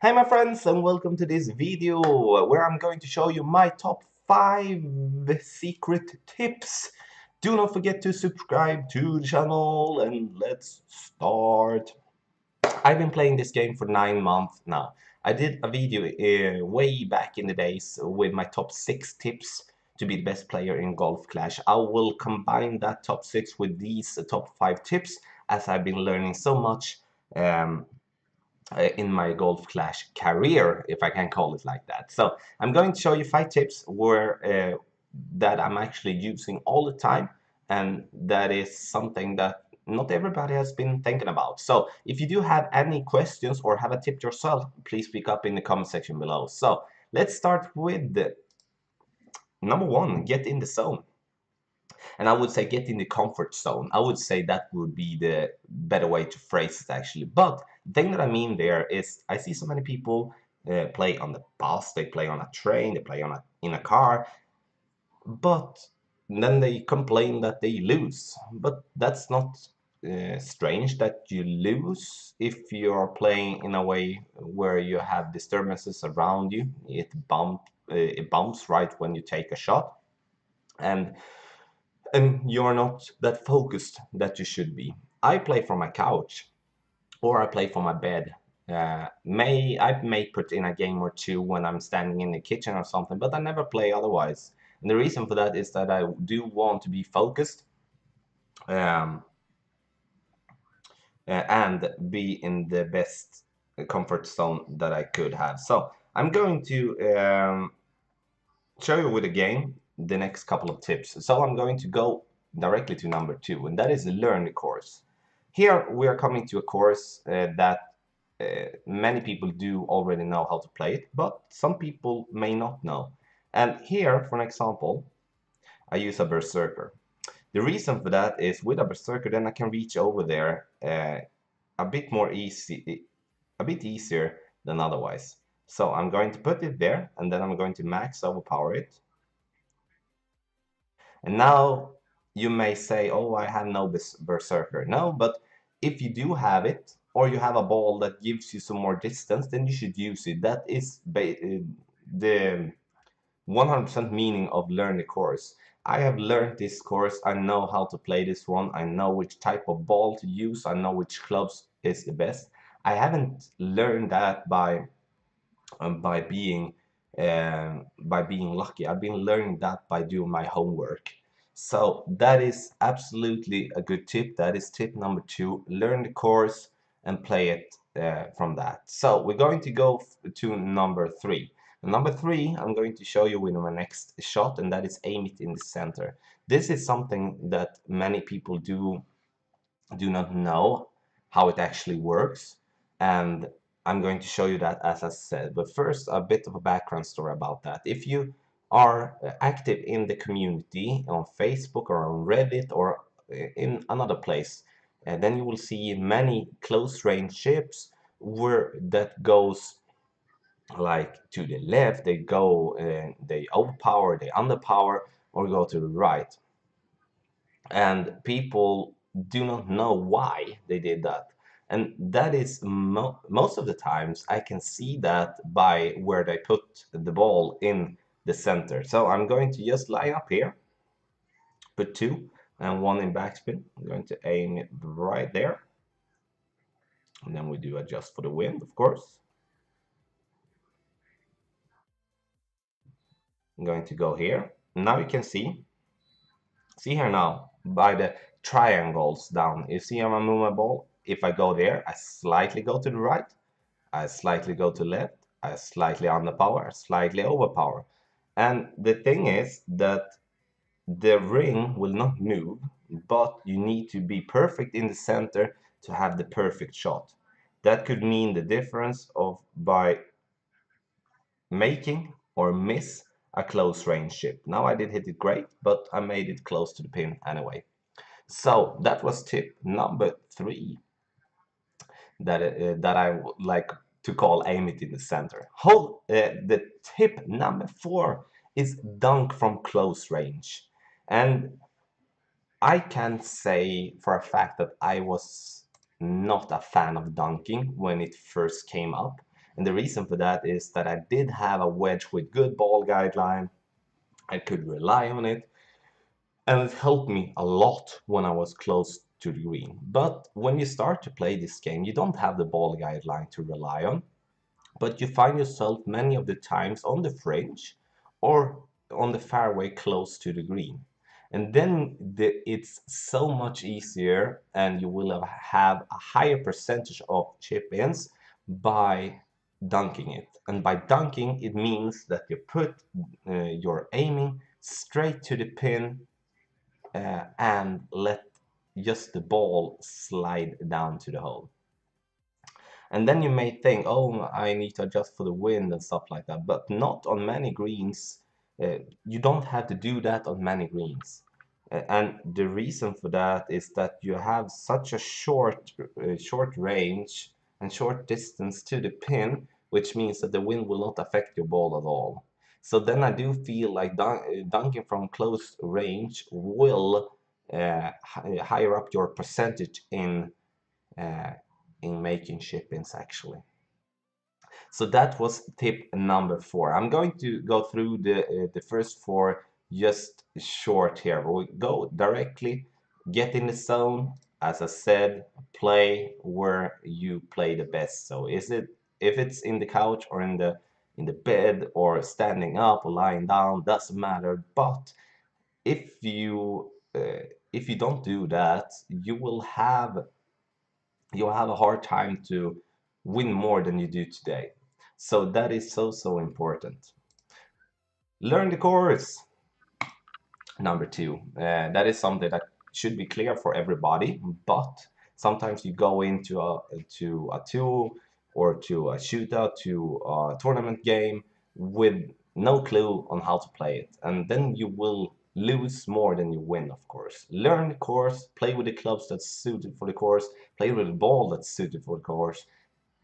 Hi my friends, and welcome to this video where I'm going to show you my top 5 secret tips. Do not forget to subscribe to the channel and let's start. I've been playing this game for 9 months now. I did a video way back in the days with my top 6 tips to be the best player in Golf Clash. I will combine that top 6 with these top 5 tips as I've been learning so much um, in my Golf Clash career, if I can call it like that. So I'm going to show you 5 tips that I'm actually using all the time, and that is something that not everybody has been thinking about. So if you do have any questions or have a tip yourself, please speak up in the comment section below. So let's start with number 1, get in the zone. And I would say get in the comfort zone. I would say that would be the better way to phrase it actually. But the thing that I mean there is I see so many people play on the bus, they play on a train, they play in a car, but then they complain that they lose. But that's not strange that you lose if you're playing in a way where you have disturbances around you. It bumps right when you take a shot, and you're not that focused that you should be. I play from my couch or I play from my bed. I may put in a game or two when I'm standing in the kitchen or something, but I never play otherwise. And the reason for that is that I do want to be focused um, and be in the best comfort zone that I could have. So I'm going to show you with a game the next couple of tips. So I'm going to go directly to number 2, and that is learn the course. Here we are coming to a course that many people do already know how to play it, but some people may not know. And here, for an example, I use a berserker. The reason for that is with a berserker, then I can reach over there a bit more easy, a bit easier than otherwise. So I'm going to put it there, and then I'm going to max overpower it. And now you may say, oh, I have no berserker. No, but if you do have it, or you have a ball that gives you some more distance, then you should use it. That is the 100% meaning of learn the course. I have learned this course. I know how to play this one. I know which type of ball to use. I know which clubs is the best. I haven't learned that um, by being by being lucky. I've been learning that by doing my homework. So that is absolutely a good tip. That is tip number 2. Learn the course and play it from that. So we're going to go to number 3. Number 3, I'm going to show you with my next shot, and that is aim it in the center. This is something that many people do not know how it actually works, and I'm going to show you that as I said. But first, a bit of a background story about that. If you are active in the community on Facebook or on Reddit or in another place, then you will see many close range ships where that goes like to the left, they overpower, they underpower, or go to the right, and people do not know why they did that. And that is most of the times I can see that by where they put the ball in the center. So I'm going to just line up here, put 2 and 1 in backspin. I'm going to aim it right there, and then we do adjust for the wind, of course. I'm going to go here. Now you can see here now by the triangles down. You see how I move my ball? If I go there, I slightly go to the right, I slightly go to left, I slightly underpower, I slightly overpower. And the thing is that the ring will not move, but you need to be perfect in the center to have the perfect shot. That could mean the difference of by making or miss a close range chip. Now I did hit it great, but I made it close to the pin anyway. So that was tip number 3 that I would like to call aim it in the center. The tip number 4 is dunk from close range. And I can say for a fact that I was not a fan of dunking when it first came up. And the reason for that is that I did have a wedge with good ball guideline. I could rely on it, and it helped me a lot when I was close to the green. But when you start to play this game, you don't have the ball guideline to rely on, but you find yourself many of the times on the fringe or on the fairway close to the green. And then it's so much easier, and you will have a higher percentage of chip-ins by dunking it. And by dunking, it means that you put your aiming straight to the pin and let just the ball slide down to the hole. And then you may think, oh, I need to adjust for the wind and stuff like that. But not on many greens. You don't have to do that on many greens. And the reason for that is that you have such a short range and short distance to the pin, which means that the wind will not affect your ball at all. So then I do feel like dunking from close range will higher up your percentage uh, in making chip-ins actually. So that was tip number 4. I'm going to go through the first 4 just short here. We'll go directly, get in the zone. As I said, play where you play the best. So is it, if it's in the couch or in the bed or standing up or lying down, doesn't matter. But if you don't do that, you'll have a hard time to win more than you do today. So that is so important. Learn the course. Number 2. That is something that should be clear for everybody, but sometimes you go into a 2 or to a shootout, to a tournament game with no clue on how to play it, and then you will lose more than you win, of course. Learn the course, play with the clubs that's suited for the course, play with the ball that's suited for the course,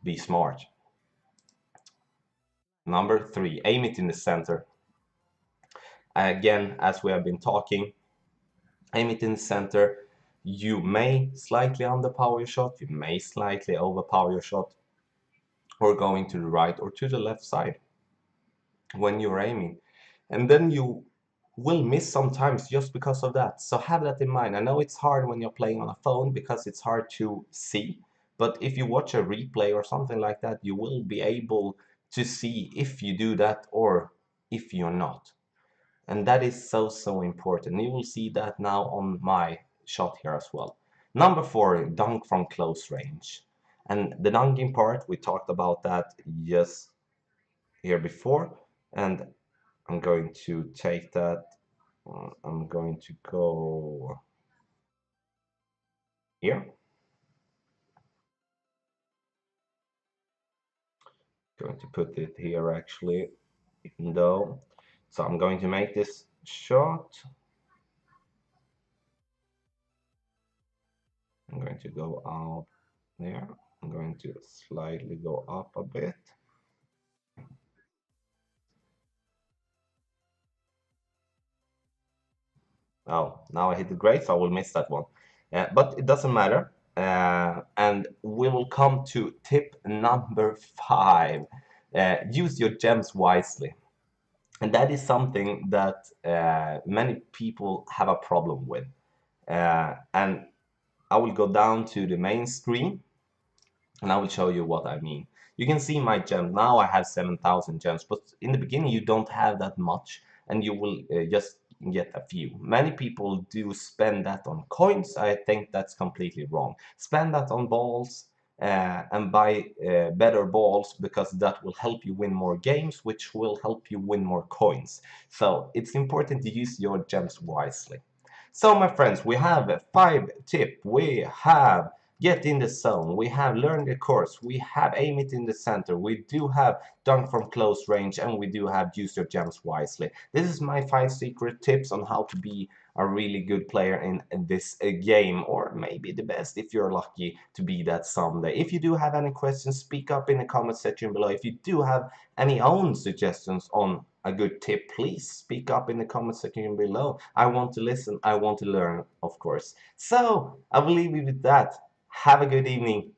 be smart. Number 3, aim it in the center. Again, as we have been talking, aim it in the center. You may slightly underpower your shot, you may slightly overpower your shot, or going to the right or to the left side when you're aiming. And then you will miss sometimes just because of that. So have that in mind. I know it's hard when you're playing on a phone because it's hard to see, but if you watch a replay or something like that, you will be able to see if you do that or if you're not. And that is so important. You will see that now on my shot here as well. Number 4, dunk from close range. And the dunking part, we talked about that just here before, and I'm going to take that. I'm going to go here. Going to put it here actually, even though. So I'm going to make this shot. I'm going to go out there. I'm going to slightly go up a bit. Oh, now I hit the grate, so I will miss that one. But it doesn't matter. And we will come to tip number 5. Use your gems wisely. And that is something that many people have a problem with. And I will go down to the main screen and I will show you what I mean. You can see my gems. Now I have 7,000 gems, but in the beginning you don't have that much, and you will just get a few. Many people do spend that on coins. I think that's completely wrong. Spend that on balls and buy better balls, because that will help you win more games, which will help you win more coins. So it's important to use your gems wisely. So my friends, we have 5 tips. We have get in the zone, we have learn the course, we have aim it in the center, we do have dunk from close range, and we do have use your gems wisely. This is my 5 secret tips on how to be a really good player in this game, or maybe the best if you're lucky to be that someday. If you do have any questions, speak up in the comment section below. If you do have any own suggestions on a good tip, please speak up in the comment section below. I want to listen, I want to learn, of course. So I will leave you with that. Have a good evening.